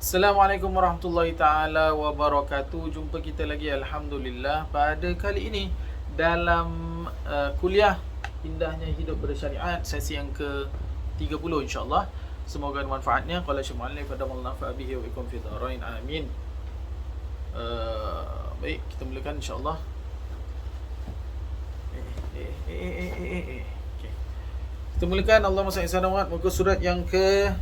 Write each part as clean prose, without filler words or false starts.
Assalamualaikum warahmatullahi taala wabarakatuh. Jumpa kita lagi alhamdulillah pada kali ini dalam kuliah Indahnya Hidup Bersyariat sesi yang ke-30 insya-Allah. Semoga manfaatnya. Qala Syekh Muallif fadamallahu nafa'a bihi wa ikum fi dharain amin. Baik, kita mulakan insya-Allah. Okay. Kita mulakan. Allahumma salli ala Muhammad, muka surat yang ke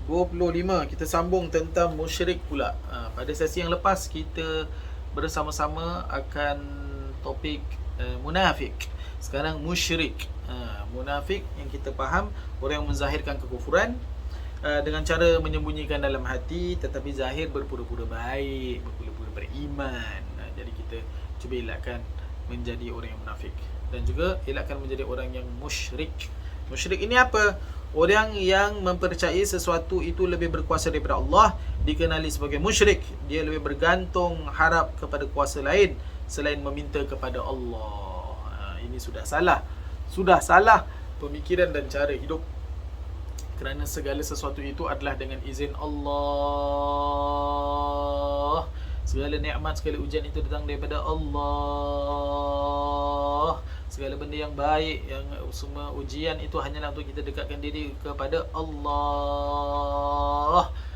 25. Kita sambung tentang musyrik pula. Pada sesi yang lepas kita bersama-sama akan topik munafik. Sekarang musyrik. Munafik yang kita faham orang yang menzahirkan kekufuran dengan cara menyembunyikan dalam hati, tetapi zahir berpura-pura baik, berpura-pura beriman. Jadi kita cuba elakkan menjadi orang yang munafik dan juga elakkan menjadi orang yang musyrik. Musyrik ini apa? Orang yang mempercayai sesuatu itu lebih berkuasa daripada Allah dikenali sebagai musyrik. Dia lebih bergantung harap kepada kuasa lain selain meminta kepada Allah. Ini sudah salah. Sudah salah pemikiran dan cara hidup. Kerana segala sesuatu itu adalah dengan izin Allah. Segala nikmat, segala ujian itu datang daripada Allah. Segala benda yang baik, yang semua ujian itu hanyalah untuk kita dekatkan diri kepada Allah.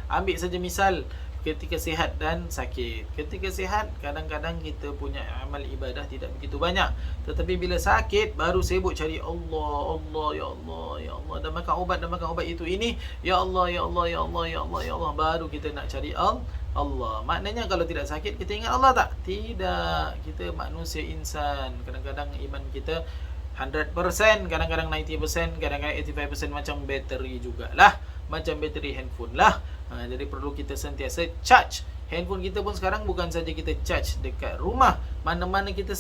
Ambil saja misal ketika sihat dan sakit. Ketika sihat, kadang-kadang kita punya amal ibadah tidak begitu banyak. Tetapi bila sakit, baru sibuk cari Allah, Allah, ya Allah, ya Allah. Dan makan ubat itu ini. Ya Allah, ya Allah, ya Allah, ya Allah, ya Allah. Baru kita nak cari Allah. Maknanya kalau tidak sakit, kita ingat Allah tak? Tidak. Kita manusia insan. Kadang-kadang iman kita 100%, kadang-kadang 90%, kadang-kadang 85% macam bateri jugalah. Macam bateri handphone lah. Jadi perlu kita sentiasa charge. Handphone kita pun sekarang bukan saja kita charge dekat rumah. Mana-mana kita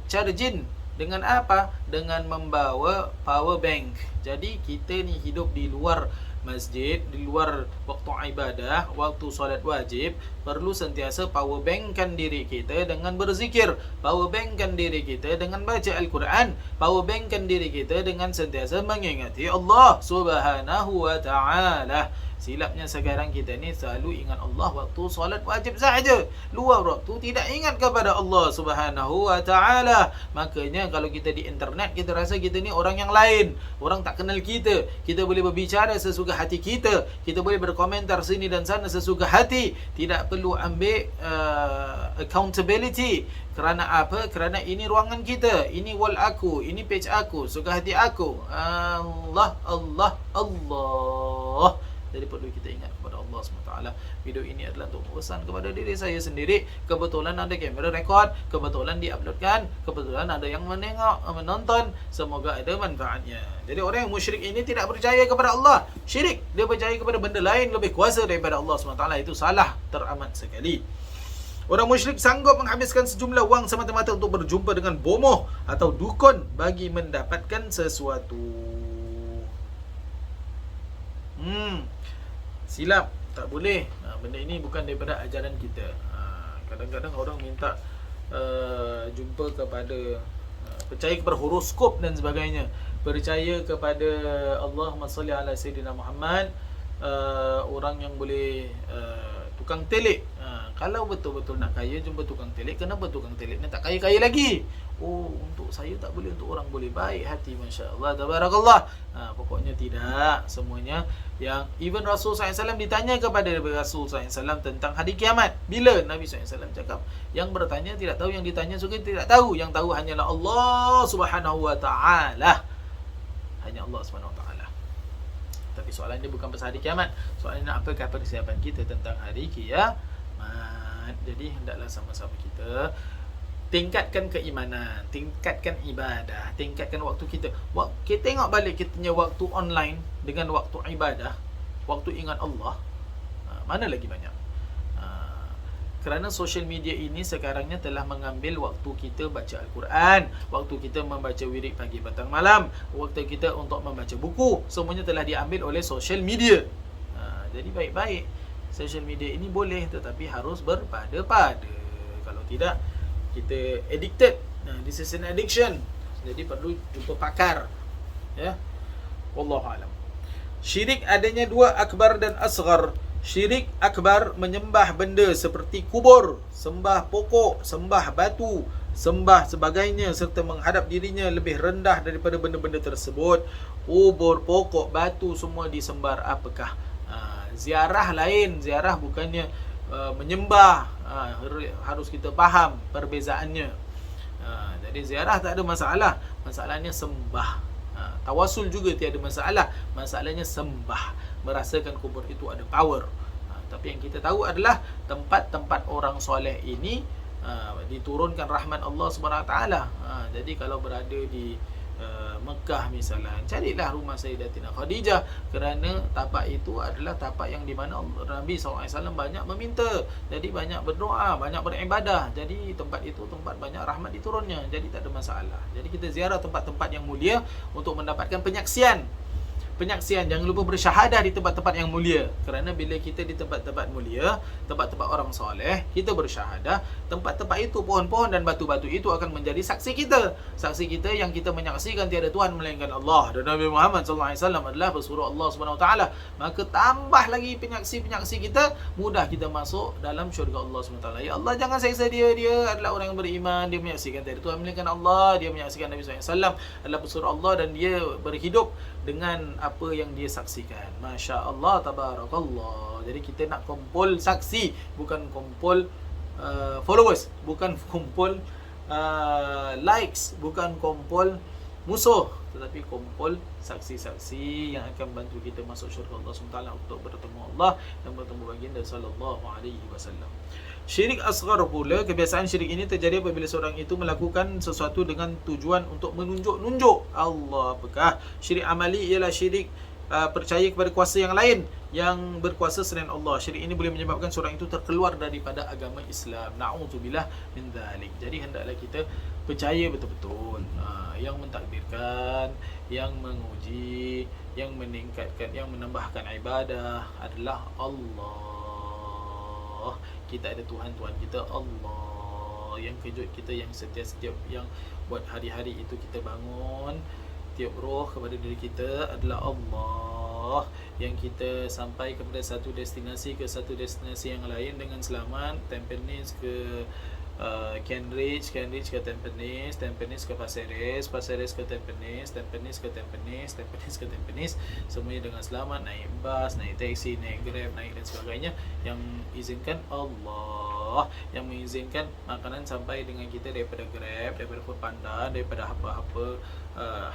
charging. Dengan apa? Dengan membawa power bank. Jadi kita ni hidup di luar masjid, di luar waktu ibadah, waktu solat wajib, perlu sentiasa power bankkan diri kita dengan berzikir, power bankkan diri kita dengan baca Al-Quran, power bankkan diri kita dengan sentiasa mengingati Allah Subhanahu wa ta'ala. Silapnya sekarang kita ni selalu ingat Allah waktu solat wajib sahaja. Luar waktu tidak ingat kepada Allah Subhanahu wa ta'ala. Makanya kalau kita di internet, kita rasa kita ni orang yang lain. Orang tak kenal kita. Kita boleh berbicara sesuka hati kita. Kita boleh berkomentar sini dan sana sesuka hati. Tidak perlu ambil accountability. Kerana apa? Kerana ini ruangan kita. Ini wall aku. Ini page aku. Suka hati aku. Allah, Allah, Allah. Jadi perlu kita ingat kepada Allah SWT. Video ini adalah untuk urusan kepada diri saya sendiri. Kebetulan ada kamera rekod, kebetulan diuploadkan, kebetulan ada yang menonton. Semoga ada manfaatnya. Jadi orang yang musyrik ini tidak percaya kepada Allah. Syirik. Dia percaya kepada benda lain lebih kuasa daripada Allah SWT. Itu salah teramat sekali. Orang musyrik sanggup menghabiskan sejumlah wang semata-mata untuk berjumpa dengan bomoh atau dukun bagi mendapatkan sesuatu. Silap, tak boleh. Benda ini bukan daripada ajaran kita. Kadang-kadang orang minta jumpa kepada percaya kepada horoskop dan sebagainya. Percaya kepada Allahumma salli ala Sayyidina Muhammad. Orang yang boleh tukang telik. Kalau betul-betul nak kaya, jumpa tukang telik. Kenapa tukang telik ni tak kaya-kaya lagi? Oh, untuk saya tak boleh, untuk orang boleh. Baik hati, Masya Allah, Tabarakallah. Pokoknya tidak. Semuanya yang even Rasul SAW ditanya kepada Rasul SAW tentang hari kiamat. Bila Nabi SAW cakap, yang bertanya tidak tahu, yang ditanya juga tidak tahu. Yang tahu hanyalah Allah Subhanahu Wa Ta'ala. Hanya Allah Subhanahu Wa Ta'ala. Tapi soalan dia bukan pasal hari kiamat. Soalannya apakah persiapan kita tentang hari kiamat. Jadi hendaklah sama-sama kita tingkatkan keimanan, tingkatkan ibadah, tingkatkan waktu kita. Kita tengok balik kita punya waktu online dengan waktu ibadah, waktu ingat Allah, mana lagi banyak. Kerana social media ini sekarangnya telah mengambil waktu kita baca Al-Quran, waktu kita membaca wirid pagi, petang, malam, waktu kita untuk membaca buku, semuanya telah diambil oleh social media. Jadi baik-baik, social media ini boleh, tetapi harus berpada-pada. Kalau tidak, kita addicted. This is an addiction. Jadi perlu jumpa pakar. Ya. Wallahu alam. Syirik adanya dua, akbar dan asghar. Syirik akbar menyembah benda seperti kubur, sembah pokok, sembah batu, sembah sebagainya serta menghadap dirinya lebih rendah daripada benda-benda tersebut. Kubur, pokok, batu semua disembar. Apakah? Ziarah lain. Ziarah bukannya menyembah. Harus kita faham perbezaannya. Jadi ziarah tak ada masalah. Masalahnya sembah. Tawasul juga tiada masalah. Masalahnya sembah. Merasakan kubur itu ada power. Tapi yang kita tahu adalah tempat-tempat orang soleh ini diturunkan rahmat Allah Subhanahu Wa Taala. Jadi kalau berada di Mekah misalnya, carilah rumah Sayyidatina Khadijah, kerana tapak itu adalah tapak yang di mana Nabi SAW banyak meminta. Jadi banyak berdoa, banyak beribadah. Jadi tempat itu tempat banyak rahmat diturunnya. Jadi tak ada masalah. Jadi kita ziarah tempat-tempat yang mulia untuk mendapatkan penyaksian. Jangan lupa bersyahadah di tempat-tempat yang mulia. Kerana bila kita di tempat-tempat mulia, tempat-tempat orang soleh, kita bersyahadah, tempat-tempat itu, pohon-pohon dan batu-batu itu akan menjadi saksi kita. Saksi kita yang kita menyaksikan tiada Tuhan melainkan Allah, dan Nabi Muhammad SAW adalah pesuruh Allah SWT. Maka tambah lagi penyaksi-penyaksi kita, mudah kita masuk dalam syurga Allah SWT. Ya Allah, jangan seksa dia adalah orang yang beriman, dia menyaksikan tiada Tuhan melainkan Allah, dia menyaksikan Nabi SAW adalah pesuruh Allah, dan dia berhidup dengan apa yang dia saksikan. Masya Allah, tabarakallah. Jadi kita nak kumpul saksi, bukan kumpul followers, bukan kumpul likes, bukan kumpul musuh, tetapi kumpul saksi-saksi yang akan bantu kita masuk syurga Allah SWT untuk bertemu Allah dan bertemu baginda sallallahu alaihi wasallam. Syirik asghar pula, kebiasaan syirik ini terjadi apabila seorang itu melakukan sesuatu dengan tujuan untuk menunjuk-nunjuk Allah. Apakah? Syirik amali ialah syirik percaya kepada kuasa yang lain yang berkuasa selain Allah. Syirik ini boleh menyebabkan seorang itu terkeluar daripada agama Islam. Na'udzubillah min dzalik. Jadi hendaklah kita percaya betul-betul yang mentakdirkan, yang menguji, yang meningkatkan, yang menambahkan ibadah adalah Allah. Kita ada Tuhan kita Allah yang kejut kita, yang setiap yang buat hari-hari itu kita bangun, tiap roh kepada diri kita adalah Allah, yang kita sampai kepada satu destinasi ke satu destinasi yang lain dengan selamat. Tampines ke Kent Ridge ke Tampines, Tampines ke Pasir Ris ke Tampines, Tampines ke Tampines, semuanya dengan selamat. Naik bas, naik taksi, naik Grab, naik dan sebagainya, yang izinkan Allah, yang mengizinkan makanan sampai dengan kita daripada Grab, daripada Foodpanda, daripada apa-apa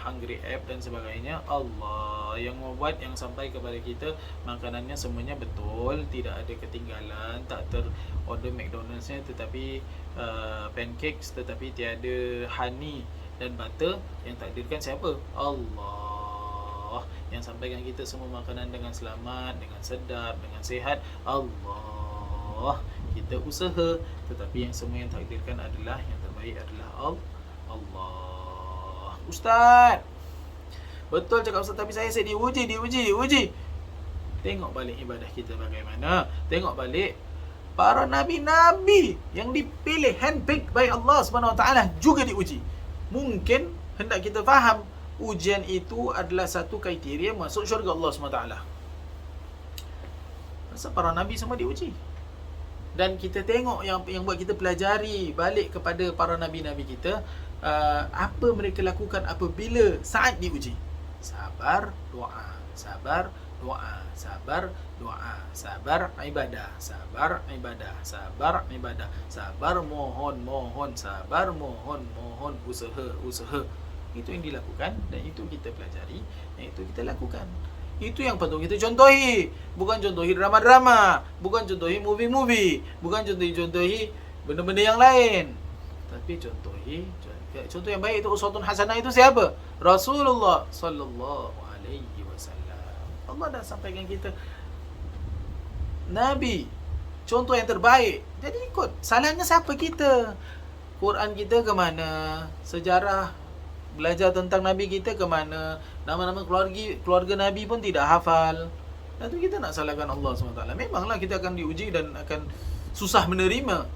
Hungry App dan sebagainya. Allah yang membuat yang sampai kepada kita makanannya semuanya betul, tidak ada ketinggalan, tak terorder McDonald's-nya tetapi pancakes, tetapi tiada honey dan butter. Yang takdirkan siapa? Allah. Yang sampaikan kita semua makanan dengan selamat, dengan sedap, dengan sihat, Allah. Kita usaha, tetapi yang semua yang takdirkan adalah yang terbaik adalah Allah. Ustaz, betul cakap Ustaz, tapi saya diuji. Tengok balik ibadah kita bagaimana. Tengok balik para nabi-nabi yang dipilih, handpicked by Allah SWT juga diuji. Mungkin hendak kita faham, ujian itu adalah satu kriteria masuk syurga Allah SWT. Masa para nabi semua diuji. Dan kita tengok yang buat kita pelajari balik kepada para nabi-nabi kita, apa mereka lakukan apabila saat diuji. Sabar, doa. Sabar, doa. Sabar, doa. Sabar, ibadah. Sabar, ibadah. Sabar, ibadah. Sabar, mohon. Sabar, mohon. Usaha. Itu yang dilakukan dan itu kita pelajari dan itu kita lakukan. Itu yang patut kita contohi. Bukan contohi drama-drama, bukan contohi movie-movie, bukan contohi benda-benda yang lain. Tapi contoh yang baik itu, uswatun hasanah itu siapa? Rasulullah sallallahu alaihi wasallam. Allah dah sampaikan kita nabi, contoh yang terbaik. Jadi ikut. Salahnya siapa kita? Quran kita ke mana? Sejarah belajar tentang nabi kita ke mana? Nama-nama keluarga nabi pun tidak hafal. Lalu kita nak salahkan Allah SWT. Memanglah kita akan diuji dan akan susah menerima,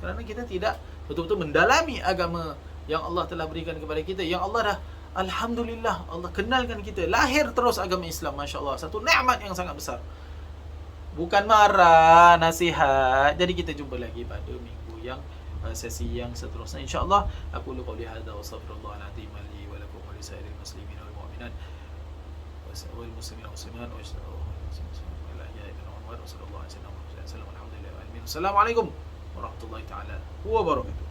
kerana kita tidak betul-betul mendalami agama yang Allah telah berikan kepada kita. Yang Allah dah, alhamdulillah, Allah kenalkan kita, lahir terus agama Islam. Masya Allah, satu nikmat yang sangat besar. Bukan marah, nasihat. Jadi kita jumpa lagi pada minggu yang sesi yang seterusnya insyaallah. Aku lu qauli hadza wa astaghfirullahal azim li wa lakum wa lisairil muslimin wal mu'minat wal muslimin wal muslimat wa sallallahu alaihi wasallam. Assalamualaikum warahmatullahi taala wabarakatuh.